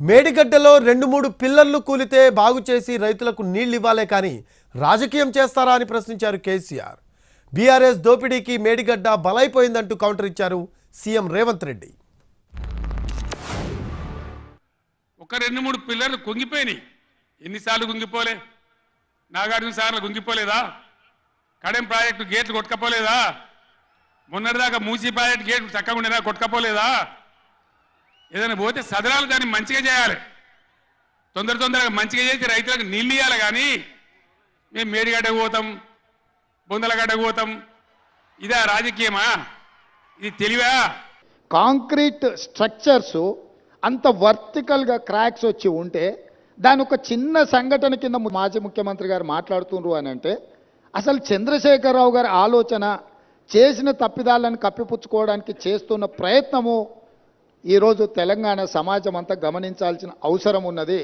మేడిగడ్డలో 2-3 పిల్లర్లు కూలితే బాగు చేసి రైతులకు నీళ్లు ఇవ్వాలే కానీ రాజకీయం చేస్తారా అని ప్రశ్నించారు కేసీఆర్. బీఆర్ఎస్ దోపిడీకి మేడిగడ్డ బలైపోయిందంటూ కౌంటర్ ఇచ్చారు సీఎం రేవంత్ రెడ్డి. ఒక 2-3 పిల్లర్లు కుంగిపోయినాయి. ఎన్నిసార్లు కుంగిపోలే? నాగార్జున సార్లు కుంగిపోలేదా? కడెం ప్రాజెక్టు గేట్లు కొట్టుకపోలేదా? మొన్నటిదాకా మూసీ ప్రాజెక్టు గేట్లు చక్కగా ఉండేదా? కొట్టుకపోలేదా? ఏదైనా పోతే సదరాలు దాన్ని మంచిగా చేయాలి. తొందరగా మంచిగా చేసి రైతులకు నీళ్ళు ఇవ్వాలి. కానీ మేము మేడిగడ్డకు పోతాం, బొందలగడ్డకు పోతాం, ఇదా రాజకీయమా? ఇది తెలివా? కాంక్రీట్ స్ట్రక్చర్స్ అంత వర్టికల్గా క్రాక్స్ వచ్చి ఉంటే దాని ఒక చిన్న సంఘటన కింద మాజీ ముఖ్యమంత్రి గారు మాట్లాడుతున్నారు అని అంటే అసలు చంద్రశేఖరరావు గారి ఆలోచన చేసిన తప్పిదాలను కప్పిపుచ్చుకోవడానికి చేస్తున్న ప్రయత్నము ఈరోజు తెలంగాణ సమాజం అంతా గమనించాల్సిన అవసరం ఉన్నది.